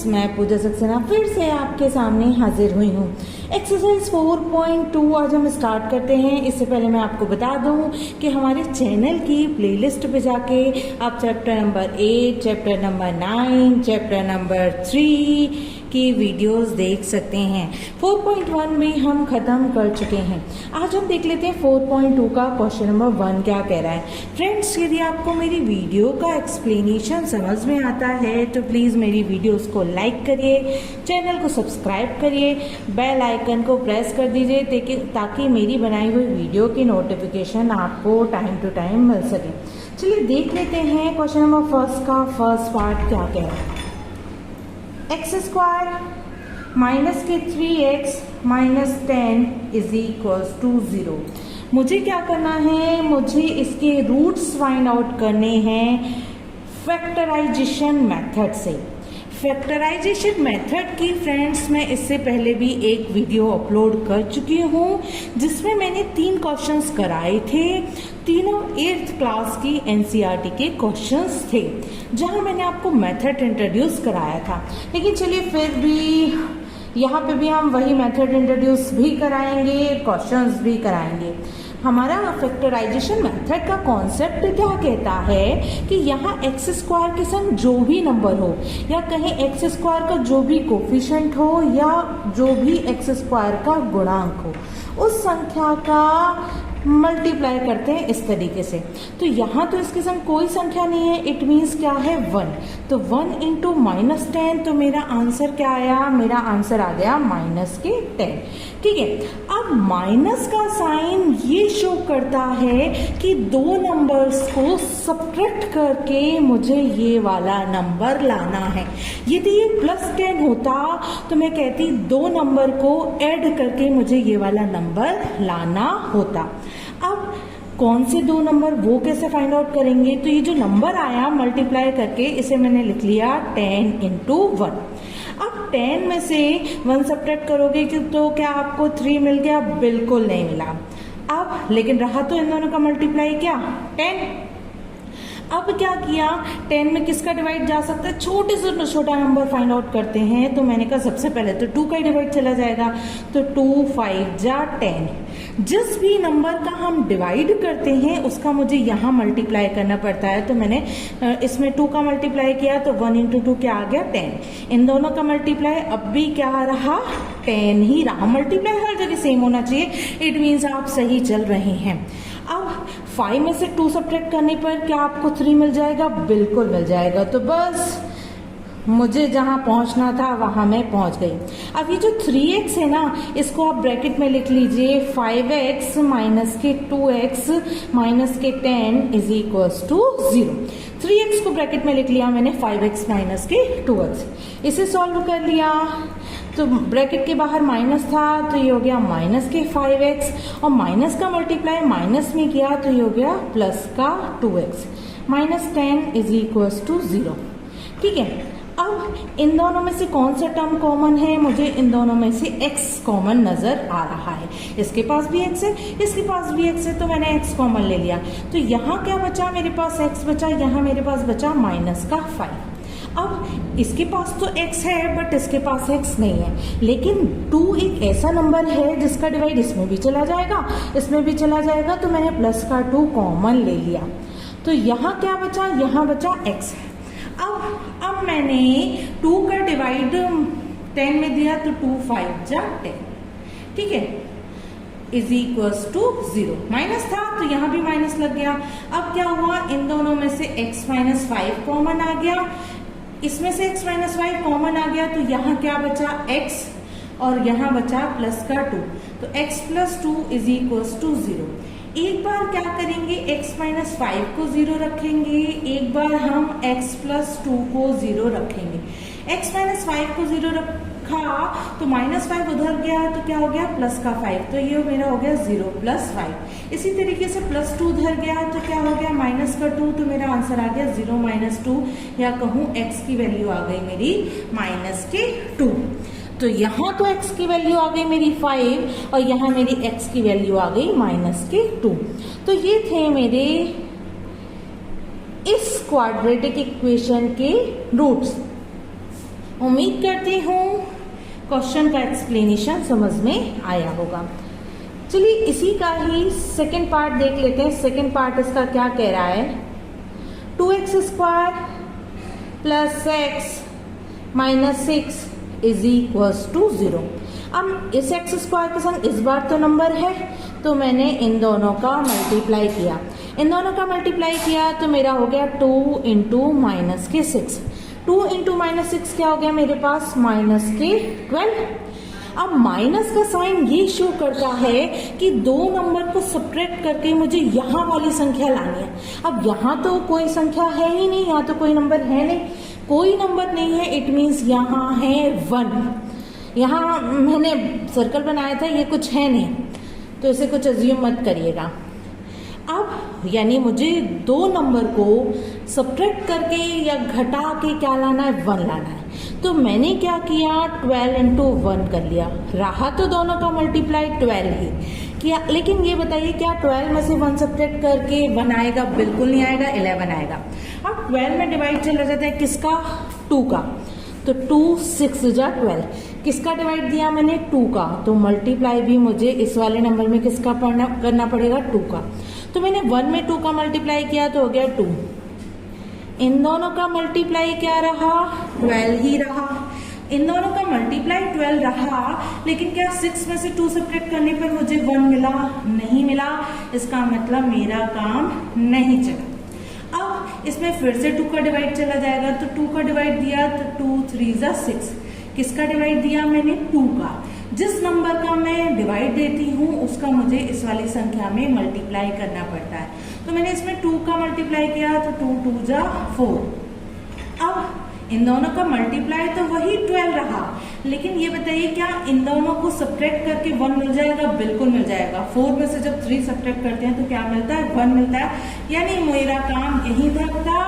मैं पूजा सक्सेना फिर से आपके सामने हाजिर हुई हूँ। एक्सरसाइज 4.2 आज हम स्टार्ट करते हैं। इससे पहले मैं आपको बता दूं कि हमारे चैनल की प्लेलिस्ट पे जाके आप chapter number 8, chapter number 9, chapter number 3 की वीडियोस देख सकते हैं। 4.1 में हम ख़त्म कर चुके हैं। आज हम देख लेते हैं 4.2 का क्वेश्चन नंबर 1 क्या कह रहा है। फ्रेंड्स, यदि आपको मेरी वीडियो का एक्सप्लेनेशन समझ में आता है तो प्लीज़ मेरी वीडियोस को लाइक करिए, चैनल को सब्सक्राइब करिए, बेल आइकन को प्रेस कर दीजिए ताकि मेरी बनाई हुई वीडियो की नोटिफिकेशन आपको टाइम टू टाइम मिल सके। चलिए देख लेते हैं क्वेश्चन नंबर फर्स्ट का फर्स्ट पार्ट क्या कह रहा है। एक्स स्क्वायर माइनस के 3x minus 10 is equals to 0। मुझे क्या करना है, मुझे इसके रूट्स फाइंड आउट करने हैं फैक्टराइजेशन मेथड से। फैक्टराइजेशन मेथड की फ्रेंड्स मैं इससे पहले भी एक वीडियो अपलोड कर चुकी हूँ जिसमें मैंने 3 क्वेश्चंस कराए थे। तीनों 8th क्लास की एनसीईआरटी के क्वेश्चंस थे जहां मैंने आपको मेथड इंट्रोड्यूस कराया था। लेकिन चलिए फिर भी यहाँ पे भी हम वही मेथड इंट्रोड्यूस भी कराएंगे, क्वेश्चंस भी कराएंगे। हमारा फैक्टराइजेशन मेथड का कॉन्सेप्ट क्या कहता है कि यहाँ एक्स स्क्वायर के संग जो भी नंबर हो या कहीं एक्स स्क्वायर का जो भी कोफिशिएंट हो या जो भी एक्स स्क्वायर का गुणांक हो उस संख्या का मल्टीप्लाई करते हैं इस तरीके से। तो यहाँ तो इसके संग कोई संख्या नहीं है, इट मीन्स क्या है 1। तो 1 इंटू माइनस 10, तो मेरा आंसर क्या आया, मेरा आंसर आ गया माइनस के 10। ठीक है, अब माइनस का साइन ये शो करता है कि 2 नंबर्स को सब्ट्रैक्ट करके मुझे ये वाला नंबर लाना है। यदि ये प्लस 10 होता तो मैं कहती 2 नंबर को ऐड करके मुझे ये वाला नंबर लाना होता। अब कौन से 2 नंबर वो कैसे फाइंड आउट करेंगे, तो ये जो नंबर आया मल्टीप्लाई करके इसे मैंने लिख लिया 10 इंटू 1। अब 10 में से 1 सब्ट्रैक्ट करोगे कि तो क्या आपको 3 मिल गया, बिल्कुल नहीं मिला। अब लेकिन रहा तो इन दोनों का मल्टीप्लाई क्या 10। अब क्या किया, 10 में किसका डिवाइड जा सकता है, छोटे से छोटा नंबर फाइंड आउट करते हैं। तो मैंने कहा सबसे पहले तो 2 का ही डिवाइड चला जाएगा, तो 2 5 जा 10। जिस भी नंबर का हम डिवाइड करते हैं उसका मुझे यहाँ मल्टीप्लाई करना पड़ता है। तो मैंने इसमें 2 का मल्टीप्लाई किया तो 1 इंटू 2 क्या आ गया 10। इन दोनों का मल्टीप्लाई अब भी क्या रहा 10 ही रहा। मल्टीप्लाई हर जगह सेम होना चाहिए, इट मीन्स आप सही चल रहे हैं। अब 5 में से 2 सब्ट्रैक्ट करने पर क्या आपको 3 मिल जाएगा, बिल्कुल मिल जाएगा। तो बस मुझे जहां पहुंचना था वहां मैं पहुंच गई। अब ये जो 3x है ना, इसको आप ब्रैकेट में लिख लीजिए 5x माइनस के 2x माइनस के 10 इज इक्वल्स टू 0। 3x को ब्रैकेट में लिख लिया मैंने 5x माइनस के 2x। इसे सॉल्व कर लिया तो ब्रैकेट के बाहर माइनस था तो ये हो गया माइनस के 5x और माइनस का मल्टीप्लाई माइनस में किया तो ये हो गया प्लस का 2x minus 10 is equals to 0। ठीक है, अब इन दोनों में से कौन सा टर्म कॉमन है, मुझे इन दोनों में से x कॉमन नजर आ रहा है। इसके पास भी x है, इसके पास भी x है, तो मैंने x कॉमन ले लिया। तो यहाँ क्या बचा, मेरे पास x बचा, यहाँ मेरे पास बचा माइनस का 5। अब इसके पास तो x है बट इसके पास x नहीं है, लेकिन 2 एक ऐसा नंबर है जिसका डिवाइड इसमें भी चला जाएगा, इसमें भी चला जाएगा, तो मैंने प्लस का 2 कॉमन ले लिया। तो यहाँ क्या बचा, यहाँ बचा x। अब मैंने 2 का डिवाइड 10 में दिया तो 2 5 जा 10। ठीक है, इज इक्वल्स टू 0। माइनस था तो यहाँ भी माइनस लग गया। अब क्या हुआ, इन दोनों में से x माइनस 5 कॉमन आ गया, इसमें से x माइनस 5 कॉमन आ गया, तो यहाँ क्या बचा x और यहाँ बचा प्लस का 2। तो x plus 2 is equals to 0। एक बार क्या करेंगे, x माइनस 5 को 0 रखेंगे, एक बार हम x प्लस 2 को 0 रखेंगे। x माइनस 5 को 0 रखा तो माइनस 5 उधर गया तो क्या हो गया प्लस का 5, तो ये मेरा हो गया 0 प्लस 5। इसी तरीके से प्लस 2 उधर गया तो क्या हो गया माइनस का 2, तो मेरा आंसर आ गया 0 माइनस 2, या कहूँ x की वैल्यू आ गई मेरी माइनस के 2। तो यहाँ तो x की वैल्यू आ गई मेरी 5 और यहाँ मेरी x की वैल्यू आ गई माइनस के 2। तो ये थे मेरे इस क्वाड्रेटिक इक्वेशन के रूट्स। उम्मीद करती हूँ क्वेश्चन का एक्सप्लेनेशन समझ में आया होगा। चलिए इसी का ही सेकंड पार्ट देख लेते हैं। सेकंड पार्ट इसका क्या कह रहा है, 2x² plus x minus 6 is equals to 0। अब इस x² के संग इस बार तो नंबर है, तो मैंने इन दोनों का मल्टीप्लाई किया। इन दोनों का मल्टीप्लाई किया तो मेरा हो गया 2 इंटू माइनस के 6। 2 इंटू माइनस 6 क्या हो गया मेरे पास, माइनस के 12। अब माइनस का साइन ये शो करता है कि दो नंबर को सब्ट्रैक्ट करके मुझे यहाँ वाली संख्या लानी है। अब यहाँ तो कोई संख्या है ही नहीं, यहाँ तो कोई नंबर है नहीं, कोई नंबर नहीं है, इट मीन्स यहाँ है 1। यहाँ मैंने सर्कल बनाया था, ये कुछ है नहीं, तो इसे कुछ अज्यूम मत करिएगा। अब यानी मुझे दो नंबर को सब्ट्रैक्ट करके या घटा के क्या लाना है, 1 लाना है। तो मैंने क्या किया, 12 इंटू 1 कर लिया। रहा तो दोनों का मल्टीप्लाई 12 ही किया, लेकिन ये बताइए क्या 12 में से 1 सब्ट्रैक्ट करके 1 आएगा? बिल्कुल नहीं आएगा, 11 आएगा। अब 12 में डिवाइड चला जाता है किसका, 2 का, तो 2 6 जा 12। किसका डिवाइड दिया मैंने, 2 का, तो मल्टीप्लाई भी मुझे इस वाले नंबर में किसका करना पड़ेगा, 2 का। तो मैंने 1 में 2 का मल्टीप्लाई किया तो हो गया 2। इन दोनों का मल्टीप्लाई क्या रहा, 12 ही रहा। इन दोनों का मल्टीप्लाई 12 रहा, लेकिन क्या 6 में से 2 सब्ट्रैक्ट करने पर मुझे 1 मिला? नहीं मिला। इसका मतलब मेरा काम नहीं चला। अब इसमें फिर से 2 का डिवाइड चला जाएगा, तो 2 का डिवाइड दिया तो 2 3 जा 6। किसका डिवाइड दिया मैंने, 2 का। जिस नंबर का मैं डिवाइड देती हूँ उसका मुझे इस वाली संख्या में मल्टीप्लाई करना पड़ता है। तो मैंने इसमें 2 का मल्टीप्लाई किया तो 2 2 जा 4। अब इन दोनों का मल्टीप्लाई तो वही 12 रहा, लेकिन ये बताइए क्या इन दोनों को सब्ट्रैक्ट करके 1 मिल जाएगा? बिल्कुल मिल जाएगा। 4 में से जब 3 सब्ट्रैक्ट करते हैं तो क्या मिलता है, 1 मिलता है। यानी मेरा काम यही तक था,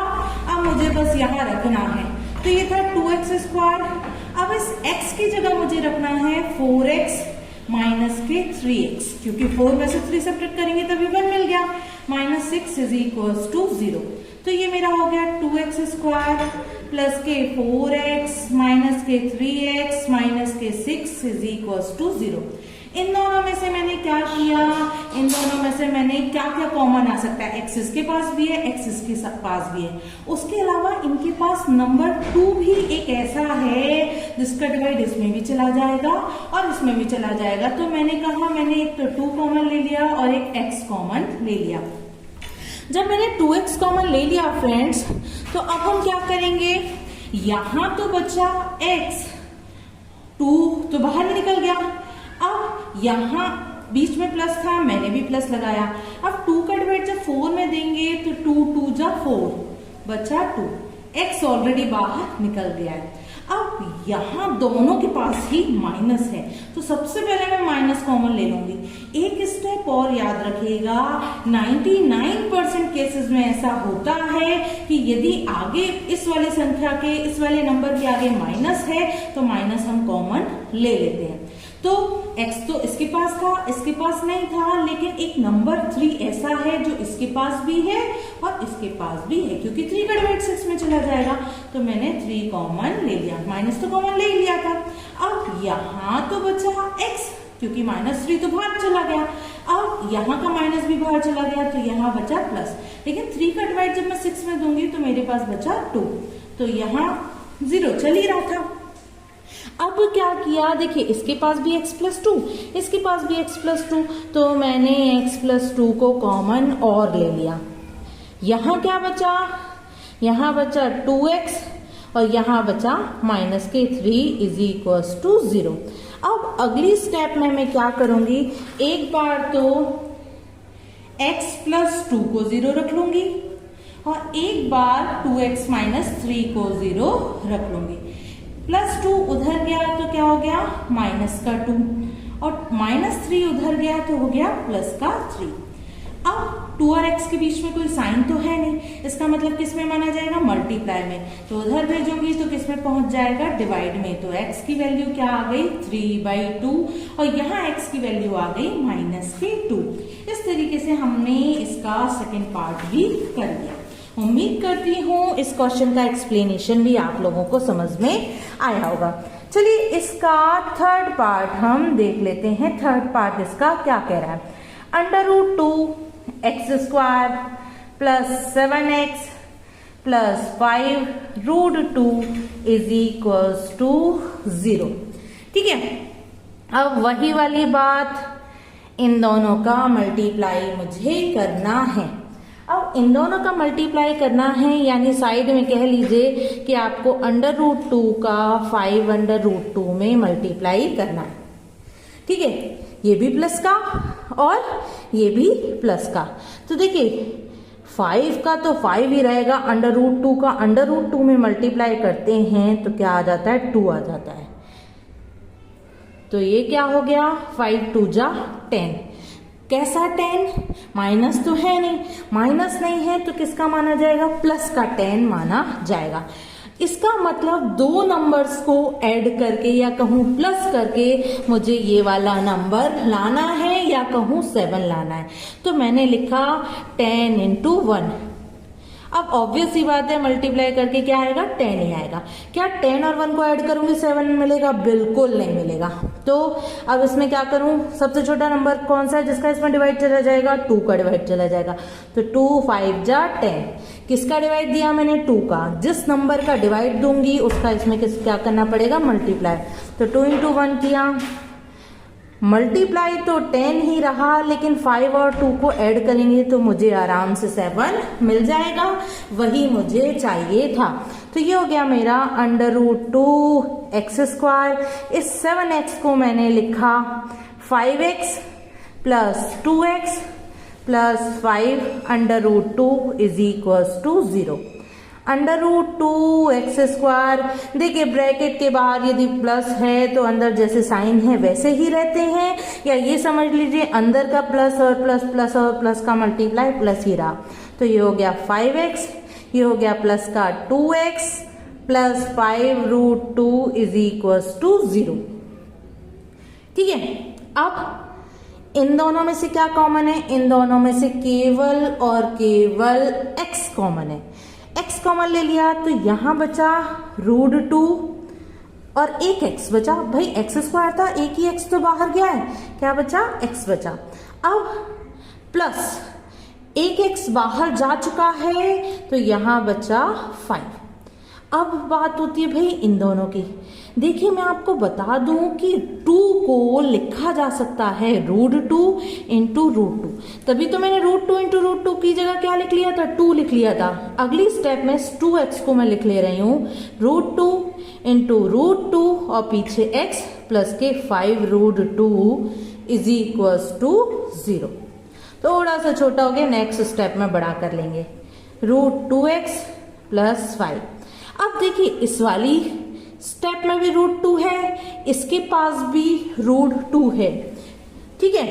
अब मुझे बस यहाँ रखना है। तो ये था 2x²। अब इस x की जगह मुझे रखना है 4x माइनस के 3x, क्योंकि 4 में से 3 सब्ट्रैक्ट करेंगे तभी 1 मिल गया। Minus 6 is equals to 0। तो ये मेरा हो गया 2x² प्लस के 4x माइनस के 3x माइनस के 6 इज इक्वल्स टू 0। इन दोनों में से मैंने क्या किया, इन दोनों में से मैंने क्या क्या कॉमन आ सकता है, x इसके पास भी है, x इसके पास भी है। उसके अलावा इनके पास नंबर 2 भी एक ऐसा है जिसका डिवाइड इसमें भी चला जाएगा और इसमें भी चला जाएगा। तो मैंने कहा मैंने एक तो 2 कॉमन ले लिया और एक x कॉमन ले लिया। जब मैंने 2x कॉमन ले लिया फ्रेंड्स, तो अब हम क्या करेंगे, यहां तो बचा x, 2 तो बाहर निकल गया। अब यहां बीच में प्लस था, मैंने भी प्लस लगाया। अब 2 का डिवाइड जब 4 में देंगे तो 2 2 जा 4, बचा 2। x ऑलरेडी बाहर निकल गया है। अब यहां दोनों के पास ही माइनस है, तो सबसे पहले मैं माइनस कॉमन ले लूंगी। एक स्टेप और याद रखिएगा, 99% केसेस में ऐसा होता है कि यदि आगे इस वाली संख्या के, इस वाले नंबर के आगे माइनस है तो माइनस हम कॉमन ले लेते हैं। तो x तो इसके पास था, इसके पास नहीं था, लेकिन एक नंबर 3 ऐसा है जो इसके पास भी है और इसके पास भी है, क्योंकि 3 का डिवाइड 6 में चला जाएगा। तो मैंने 3 कॉमन ले लिया, माइनस तो कॉमन ले लिया था। अब यहाँ तो बचा x, क्योंकि -3 तो बाहर चला गया। अब यहाँ का माइनस भी बाहर चला गया, तो यहाँ बचा प्लस। लेकिन 3 का डिवाइड जब मैं 6 में दूंगी तो मेरे पास बचा 2, तो यहाँ 0 चल ही रहा था। अब क्या किया, देखिए इसके पास भी x प्लस 2, इसके पास भी x प्लस 2, तो मैंने x प्लस 2 को कॉमन और ले लिया। यहाँ क्या बचा, यहाँ बचा 2x और यहाँ बचा माइनस के 3 इज इक्वल्स टू 0। अब अगली स्टेप में मैं क्या करूंगी, एक बार तो x प्लस 2 को 0 रख लूंगी और एक बार 2x माइनस 3 को 0 रख लूंगी। प्लस 2 उधर गया तो क्या हो गया, माइनस का 2, और माइनस 3 उधर गया तो हो गया प्लस का 3। अब 2 और x के बीच में कोई साइन तो है नहीं, इसका मतलब किस में माना जाएगा, मल्टीप्लाई में। तो उधर भेजूंगी तो किस में पहुंच जाएगा, डिवाइड में। तो x की वैल्यू क्या आ गई, 3/2, और यहाँ x की वैल्यू आ गई -2। इस तरीके से हमने इसका सेकेंड पार्ट भी कर दिया। उम्मीद करती हूँ इस क्वेश्चन का एक्सप्लेनेशन भी आप लोगों को समझ में आया होगा। चलिए इसका थर्ड पार्ट हम देख लेते हैं। थर्ड पार्ट इसका क्या कह रहा है, √2x² plus 7x plus 5√2 is equals to 0। ठीक है, अब वही वाली बात, इन दोनों का मल्टीप्लाई मुझे करना है। अब इन दोनों का मल्टीप्लाई करना है, यानी साइड में कह लीजिए कि आपको √2 का 5√2 में मल्टीप्लाई करना है। ठीक है, ये भी प्लस का और ये भी प्लस का। तो देखिए 5 का तो 5 ही रहेगा, √2 का √2 में मल्टीप्लाई करते हैं तो क्या आ जाता है, 2 आ जाता है। तो ये क्या हो गया, 5 2 जा 10। कैसा 10? माइनस तो है नहीं, माइनस नहीं है तो किसका माना जाएगा, प्लस का 10 माना जाएगा। इसका मतलब दो नंबर्स को ऐड करके या कहूं प्लस करके मुझे ये वाला नंबर लाना है या कहूं 7 लाना है। तो मैंने लिखा 10 × 1। अब ऑब्वियस ही बात है, मल्टीप्लाई करके क्या आएगा, 10 ही आएगा। क्या 10 और 1 को ऐड करूंगी 7 मिलेगा? बिल्कुल नहीं मिलेगा। तो अब इसमें क्या करूं, सबसे छोटा नंबर कौन सा है जिसका इसमें डिवाइड चला जाएगा, 2 का डिवाइड चला जाएगा। तो 2 5 जा 10। किसका डिवाइड दिया मैंने, 2 का। जिस नंबर का डिवाइड दूंगी उसका इसमें क्या करना पड़ेगा, मल्टीप्लाई। तो 2 × 1 किया, मल्टीप्लाई तो 10 ही रहा, लेकिन 5 और 2 को ऐड करेंगे तो मुझे आराम से 7 मिल जाएगा, वही मुझे चाहिए था। तो ये हो गया मेरा √2x²। इस 7x को मैंने लिखा 5x plus 2x plus 5√2 is equals to 0। √2x², देखिए ब्रैकेट के बाहर यदि प्लस है तो अंदर जैसे साइन है वैसे ही रहते हैं, या ये समझ लीजिए अंदर का प्लस और प्लस प्लस और प्लस का मल्टीप्लाई प्लस ही रहा। तो ये हो गया 5x, ये हो गया प्लस का 2x plus 5√2 is equals to 0। ठीक है, अब इन दोनों में से क्या कॉमन है, इन दोनों में से केवल और केवल x कॉमन है। x कॉमन ले लिया तो यहां बचा √2 और एक x बचा। भाई x² था, एक ही x तो बाहर गया है, क्या बचा, x बचा। अब प्लस एक x बाहर जा चुका है तो यहां बचा 5। अब बात होती है भाई इन दोनों की। देखिए मैं आपको बता दूं कि 2 को लिखा जा सकता है √2 × √2, तभी तो मैंने √2 × √2 की जगह क्या लिख लिया था, 2 लिख लिया था। अगली स्टेप में 2x को मैं लिख ले रही हूं √2 × √2 और पीछे x प्लस के 5√2 इज इक्वल्स टू 0। थोड़ा सा छोटा हो गया, नेक्स्ट स्टेप में बड़ा कर लेंगे, √2x प्लस 5। अब देखिए इस वाली स्टेप में भी √2 है, इसके पास भी √2 है। ठीक है,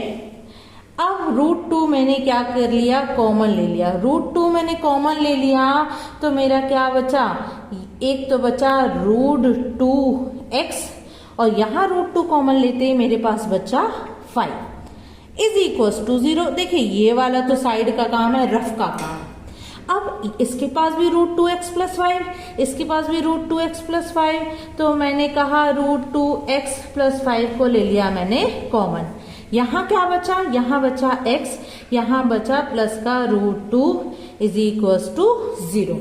अब √2 मैंने क्या कर लिया, कॉमन ले लिया। √2 मैंने कॉमन ले लिया तो मेरा क्या बचा, एक तो बचा √2x और यहाँ √2 कॉमन लेते मेरे पास बचा 5 इज इक्वल्स टू 0। देखिए ये वाला तो साइड का काम है, रफ का काम। अब इसके पास भी √2x प्लस 5, इसके पास भी √2x प्लस 5, तो मैंने कहा √2x प्लस 5 को ले लिया मैंने कॉमन। यहाँ क्या बचा, यहाँ बचा x, यहाँ बचा प्लस का √2 इज इक्वल्स टू 0।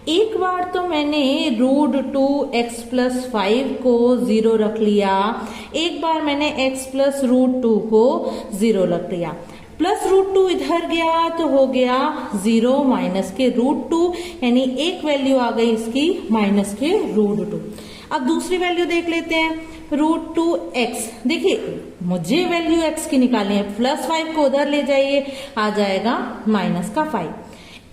एक बार तो मैंने √2x प्लस 5 को 0 रख लिया, एक बार मैंने x प्लस √2 को 0 रख लिया। प्लस √2 इधर गया तो हो गया 0 माइनस के √2, यानी एक वैल्यू आ गई इसकी माइनस के √2। अब दूसरी वैल्यू देख लेते हैं, √2x। देखिए मुझे वैल्यू x की निकालनी है, प्लस 5 को उधर ले जाइए, आ जाएगा माइनस का 5।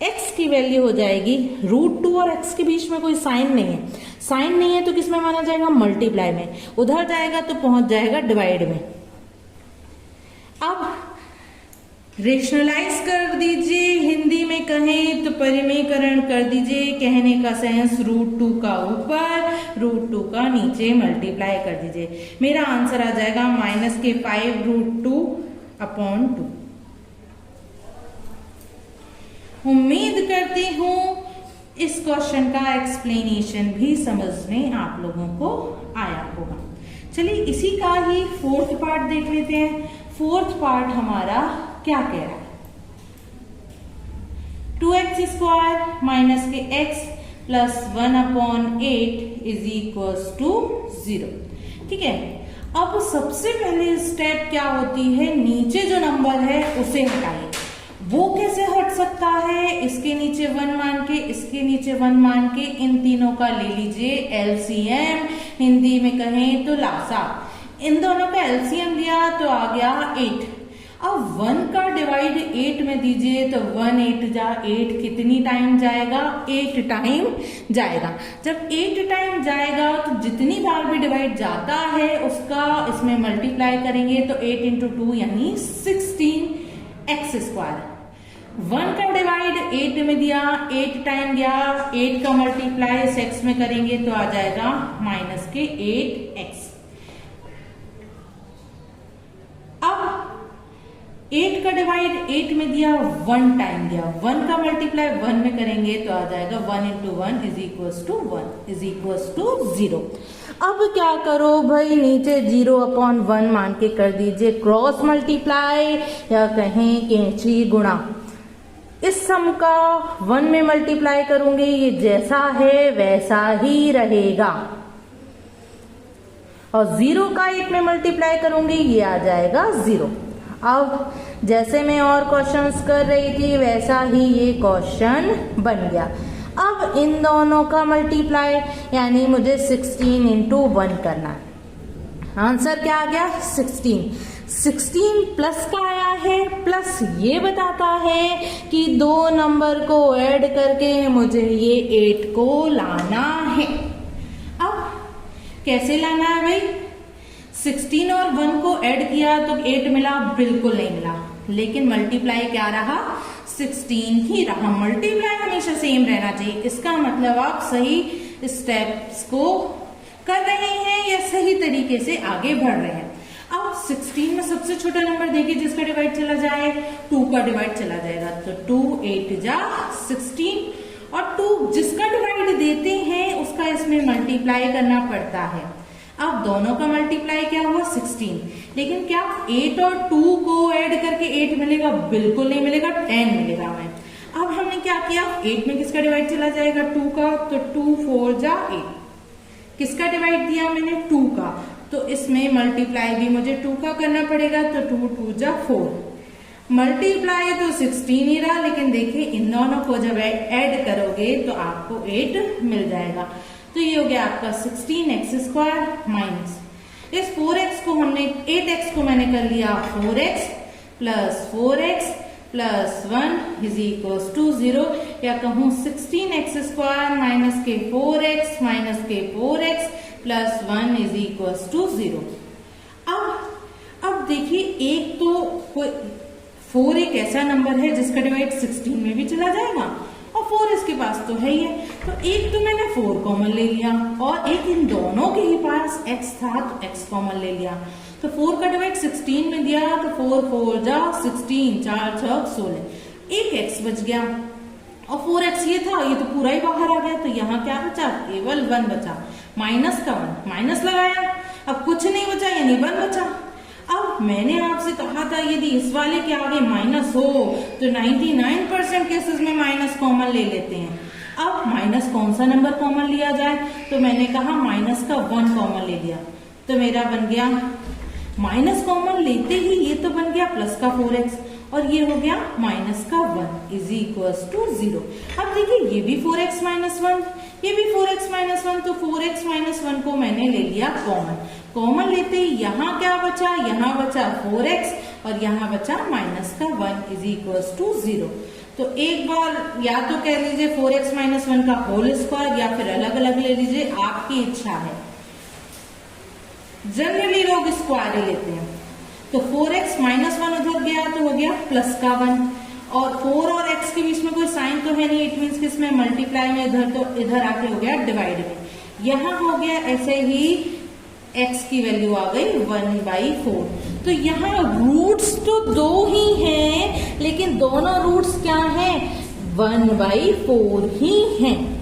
x की वैल्यू हो जाएगी √2 और x के बीच में कोई साइन नहीं है, साइन नहीं है तो किस में माना जाएगा, मल्टीप्लाई में। उधर जाएगा तो पहुंच जाएगा डिवाइड में। अब रेशनलाइज कर दीजिए, हिंदी में कहें तो परिमेयकरण कर दीजिए। कहने का सेंस √2 का ऊपर √2 का नीचे मल्टीप्लाई कर दीजिए। मेरा आंसर आ जाएगा माइनस के 5√2/2। उम्मीद करती हूँ इस क्वेश्चन का एक्सप्लेनेशन भी समझ में आप लोगों को आया होगा। चलिए इसी का ही फोर्थ पार्ट देख लेते हैं। फोर्थ पार्ट हमारा क्या कह रहा है, 2x स्क्वायर माइनस के x plus 1/8 is equals to 0। ठीक है, अब सबसे पहले स्टेप क्या होती है, नीचे जो नंबर है उसे हटाइए। वो कैसे हट सकता है, इसके नीचे 1 मान के, इसके नीचे 1 मान के, इन तीनों का ले लीजिए एलसीएम, हिंदी में कहें तो लासा। इन दोनों का एलसीएम लिया तो आ गया 8। अब 1 का डिवाइड 8 में दीजिए तो 1 8 जा 8 कितनी टाइम जाएगा, 8 टाइम जाएगा। जब 8 टाइम जाएगा तो जितनी बार भी डिवाइड जाता है उसका इसमें मल्टीप्लाई करेंगे तो 8 इंटू 2 यानी 16x स्क्वायर। 1 का डिवाइड 8 में दिया, 8 टाइम गया, 8 का मल्टीप्लाई इस x में करेंगे तो आ जाएगा माइनस के 8x। अब 8 का डिवाइड 8 में दिया, 1 टाइम गया, 1 का मल्टीप्लाई 1 में करेंगे तो आ जाएगा 1 into 1 is equals to 1 is equals to 0। अब क्या करो भाई, नीचे 0/1 मान के कर दीजिए क्रॉस मल्टीप्लाई या कहें कैंची गुणा। इस सम का 1 में मल्टीप्लाई करूंगी, ये जैसा है वैसा ही रहेगा, और 0 का 8 में मल्टीप्लाई करूंगी, ये आ जाएगा 0। अब जैसे मैं और क्वेश्चंस कर रही थी वैसा ही ये क्वेश्चन बन गया। अब इन दोनों का मल्टीप्लाई यानी मुझे 16 इंटू 1 करना है। आंसर क्या आ गया, 16 प्लस का आया है, प्लस ये बताता है कि दो नंबर को ऐड करके मुझे ये 8 को लाना है। अब कैसे लाना है भाई, 16 और 1 को ऐड किया तो 8 मिला, बिल्कुल नहीं मिला, लेकिन मल्टीप्लाई क्या रहा, 16 ही रहा। मल्टीप्लाई हमेशा सेम रहना चाहिए, इसका मतलब आप सही स्टेप्स को कर रहे हैं या सही तरीके से आगे बढ़ रहे हैं। अब 16 में सबसे छोटा नंबर देखिए जिसका डिवाइड चला जाए, 2 का डिवाइड चला जाएगा तो 2 8 जा 16, और 2 जिसका डिवाइड देते हैं उसका इसमें मल्टीप्लाई करना पड़ता है। अब दोनों का मल्टीप्लाई क्या हुआ, 16, लेकिन क्या 8 और 2 को ऐड करके 8 मिलेगा, बिल्कुल नहीं मिलेगा, 10 मिलेगा हमें। अब हमने क्या किया, 8 में किसका डिवाइड चला जाएगा, 2 का, तो 2 4 जा 8। किसका डिवाइड दिया मैंने, 2 का, तो इसमें मल्टीप्लाई भी मुझे 2 का करना पड़ेगा, तो 2 2 जा 4। मल्टीप्लाई तो 16 ही रहा, लेकिन देखिए इन दोनों को जब ऐड करोगे तो आपको 8 मिल जाएगा। तो ये हो गया आपका 16x स्क्वायर माइनस इस 4x को हमने 8x को मैंने कर लिया 4x plus 1 is equals to 0, या कहूं 16x स्क्वायर माइनस के 4x माइनस के 4x plus 1 is equals to 0। अब देखिए एक तो 4 एक ऐसा नंबर है जिसका डिवाइड 16 में भी चला जाएगा और 4 इसके पास तो है ही है, तो एक तो मैंने 4 कॉमन ले लिया और एक इन दोनों के ही पास x था तो x कॉमन ले लिया। तो 4 का डिवाइड 16 में दिया तो 4 4 जा 16, 4 6 16, एक x बच गया और 4x ये था, ये तो पूरा ही बाहर आ गया, तो यहाँ क्या बचा, केवल 1 बचा, माइनस का 1, माइनस लगाया, अब कुछ नहीं बचा यानी 1 बचा। अब मैंने आपसे कहा था यदि इस वाले के आगे माइनस हो तो 99% केसेस में माइनस कॉमन ले लेते हैं। अब माइनस कौन सा नंबर कॉमन लिया जाए, तो मैंने कहा माइनस का 1 कॉमन ले लिया, तो मेरा बन गया माइनस कॉमन लेते ही ये तो बन गया प्लस का 4x और ये हो गया माइनस का 1 इज इक्वल्स टू 0। अब देखिए ये भी 4x माइनस 1, ये भी 4x माइनस 1, तो 4x माइनस 1 को मैंने ले लिया कॉमन लेते ही यहाँ क्या बचा, यहाँ बचा 4x और यहाँ बचा माइनस का 1 इज इक्वल्स टू 0। तो एक बार या तो कह लीजिए 4x माइनस 1 का होल स्क्वायर या फिर अलग अलग ले लीजिए, आपकी इच्छा है। जनरली लोग स्क्वायर ही लेते हैं, तो 4x माइनस 1 उधर गया तो हो गया प्लस का 1 और 4 और x के बीच में कोई साइन तो है नहीं, इट मीन्स किसमें मल्टीप्लाई में, इधर तो इधर आके हो गया डिवाइड में, यहाँ हो गया ऐसे ही x की वैल्यू आ गई 1/4। तो यहाँ रूट्स तो 2 ही हैं लेकिन दोनों रूट्स क्या हैं, 1/4 ही हैं।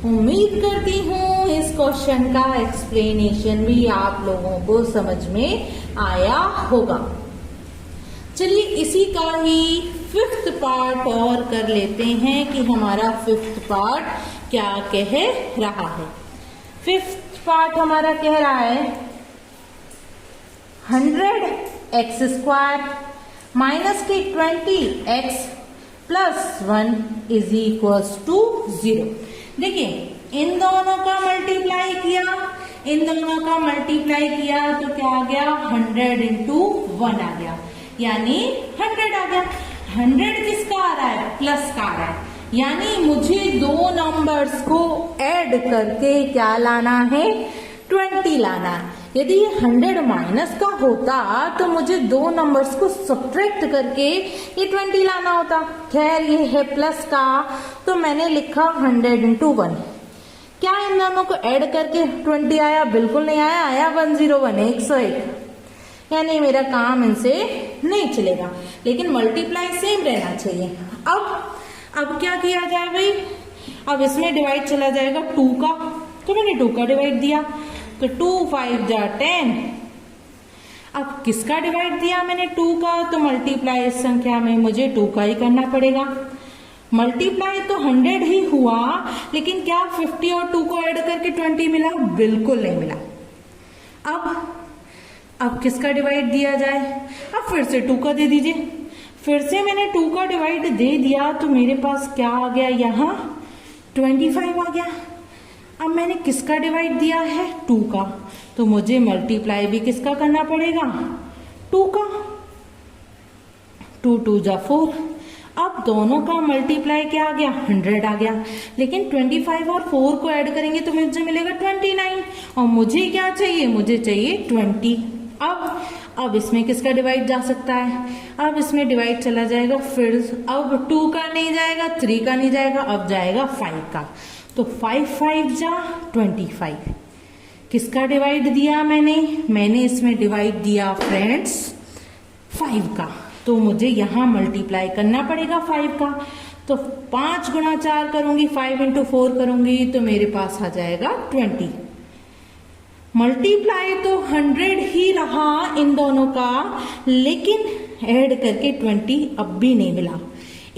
उम्मीद करती हूँ इस क्वेश्चन का एक्सप्लेनेशन भी आप लोगों को समझ में आया होगा। चलिए इसी का ही फिफ्थ पार्ट और कर लेते हैं कि हमारा फिफ्थ पार्ट क्या कह रहा है। फिफ्थ पार्ट हमारा कह रहा है 100x² माइनस के 20x plus 1 is equals to 0। देखिए इन दोनों का मल्टीप्लाई किया तो क्या आ गया 100 इंटू 1 आ गया, यानी 100 आ गया। 100 किसका आ रहा है? प्लस का आ रहा है, यानी मुझे दो नंबर्स को ऐड करके क्या लाना है? 20 लाना है। यदि ये 100 माइनस का होता तो मुझे दो नंबर्स को सब्ट्रैक्ट करके ये 20 लाना होता। खैर ये है प्लस का, तो मैंने लिखा 100 इंटू 1। क्या इन दोनों को ऐड करके 20 आया? बिल्कुल नहीं आया, आया 101, 101। यानी मेरा काम इनसे नहीं चलेगा, लेकिन मल्टीप्लाई सेम रहना चाहिए। अब क्या किया जाए भाई? अब इसमें डिवाइड चला जाएगा 2 का, तो मैंने 2 का डिवाइड दिया, तो 2 5 जा 10। अब किसका डिवाइड दिया मैंने? 2 का, तो मल्टीप्लाई इस संख्या में मुझे 2 का ही करना पड़ेगा। मल्टीप्लाई तो 100 ही हुआ, लेकिन क्या 50 और 2 को ऐड करके 20 मिला? बिल्कुल नहीं मिला। अब किसका डिवाइड दिया जाए? अब फिर से 2 का दे दीजिए। फिर से मैंने 2 का डिवाइड दे दिया, तो मेरे पास क्या आ गया? यहाँ 25 आ गया। अब मैंने किसका डिवाइड दिया है? 2 का, तो मुझे मल्टीप्लाई भी किसका करना पड़ेगा? 2 का। 2 2 जा 4। अब दोनों का मल्टीप्लाई क्या आ गया? 100 आ गया, लेकिन 25 और 4 को ऐड करेंगे तो मुझे मिलेगा 29, और मुझे क्या चाहिए? मुझे चाहिए 20। अब इसमें किसका डिवाइड जा सकता है? अब इसमें डिवाइड चला जाएगा, फिर अब 2 का नहीं जाएगा, 3 का नहीं जाएगा, अब जाएगा 5 का, तो 5 5 जा 25। किसका डिवाइड दिया मैंने इसमें डिवाइड दिया फ्रेंड्स 5 का, तो मुझे यहां मल्टीप्लाई करना पड़ेगा 5 का। तो 5 गुणा 4 करूंगी, 5 इंटू 4 करूंगी, तो मेरे पास आ जाएगा 20। मल्टीप्लाई तो 100 ही रहा इन दोनों का, लेकिन ऐड करके 20 अब भी नहीं मिला।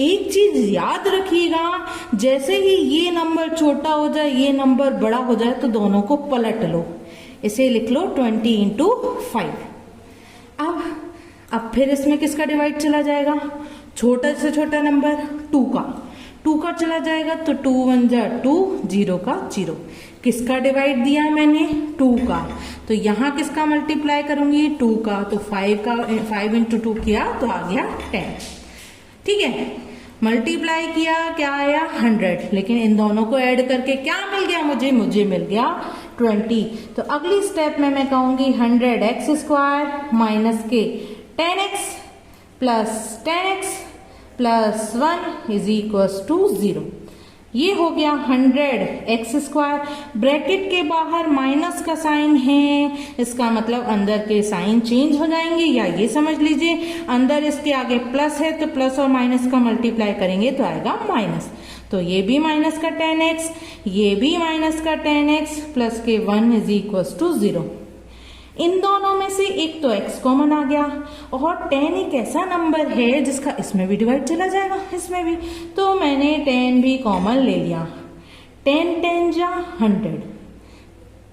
एक चीज याद रखिएगा, जैसे ही ये नंबर छोटा हो जाए, ये नंबर बड़ा हो जाए, तो दोनों को पलट लो। इसे लिख लो 20 इंटू 5। अब फिर इसमें किसका डिवाइड चला जाएगा? छोटा से छोटा नंबर 2 का चला जाएगा, तो 2 1 जा 2, 0 का 0। किसका डिवाइड दिया मैंने? 2 का, तो यहाँ किसका मल्टीप्लाई करूंगी? 2 का, तो 5 इंटू 2 किया तो आ गया 10। ठीक है, मल्टीप्लाई किया, क्या आया? 100, लेकिन इन दोनों को ऐड करके क्या मिल गया मुझे मिल गया 20। तो अगली स्टेप में मैं कहूंगी 100x² माइनस के 10x plus 1 is equals to 0। ये हो गया 100x²। ब्रैकेट के बाहर माइनस का साइन है, इसका मतलब अंदर के साइन चेंज हो जाएंगे, या ये समझ लीजिए अंदर इसके आगे प्लस है, तो प्लस और माइनस का मल्टीप्लाई करेंगे तो आएगा माइनस। तो ये भी माइनस का 10x, ये भी माइनस का 10x प्लस के 1 इज इक्वल्स टू 0। इन दोनों में से एक तो x कॉमन आ गया, और 10 एक ऐसा नंबर है जिसका इसमें भी डिवाइड चला जाएगा, इसमें भी, तो मैंने 10 भी कॉमन ले लिया। 10 10 जा 100,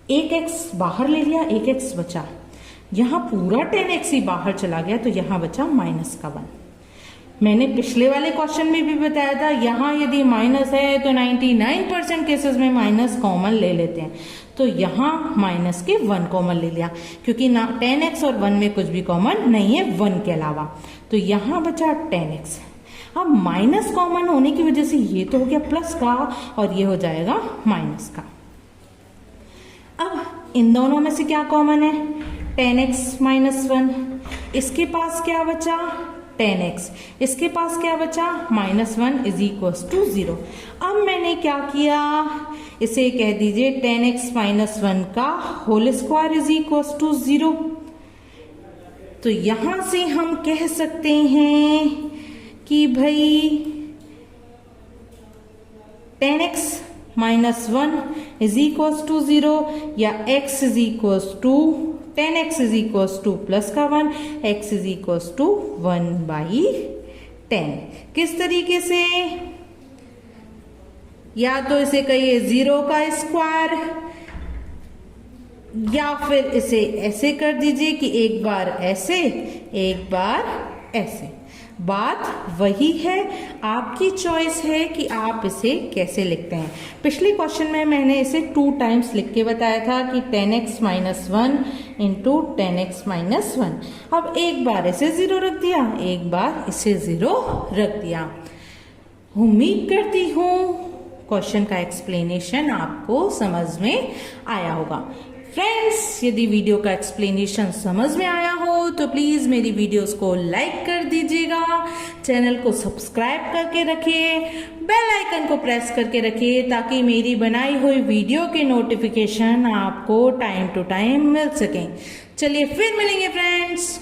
एक x बाहर ले लिया, एक x बचा। यहाँ पूरा 10x ही बाहर चला गया, तो यहाँ बचा माइनस का 1। मैंने पिछले वाले क्वेश्चन में भी बताया था, यहाँ यदि माइनस है तो 99% केसेस में माइनस कॉमन ले लेते हैं, तो यहाँ माइनस के 1 कॉमन ले लिया, क्योंकि ना 10x और 1 में कुछ भी कॉमन नहीं है 1 के अलावा, तो यहाँ बचा 10x। अब माइनस कॉमन होने की वजह से ये तो हो गया प्लस का, और ये हो जाएगा माइनस का। अब इन दोनों में से क्या कॉमन है? 10x minus 1। इसके पास क्या बचा? 10x। इसके पास क्या बचा? Minus 1 is equals to 0। अब मैंने क्या किया? इसे कह दीजिए 10x माइनस 1 का whole square is equals to 0। तो यहां से हम कह सकते हैं कि भाई 10x -1 इज इक्वल्स टू 0 या x is equals to 10x is equals to plus का 1, x इज इक्वल्स टू 1/10। किस तरीके से? या तो इसे कहिए 0 का स्क्वायर, या फिर इसे ऐसे कर दीजिए कि एक बार ऐसे एक बार ऐसे। बात वही है, आपकी चॉइस है कि आप इसे कैसे लिखते हैं। पिछले क्वेश्चन में मैंने इसे 2 टाइम्स लिख के बताया था कि 10x - 1 इंटू 10x - 1। अब एक बार इसे 0 रख दिया, एक बार इसे 0 रख दिया। उम्मीद करती हूँ क्वेश्चन का एक्सप्लेनेशन आपको समझ में आया होगा। फ्रेंड्स, यदि वीडियो का एक्सप्लेनेशन समझ में आया हो तो प्लीज मेरी वीडियोस को लाइक कर दीजिएगा, चैनल को सब्सक्राइब करके रखिए, बेल आइकन को प्रेस करके रखिए ताकि मेरी बनाई हुई वीडियो के नोटिफिकेशन आपको टाइम टू टाइम मिल सकें। चलिए फिर मिलेंगे फ्रेंड्स।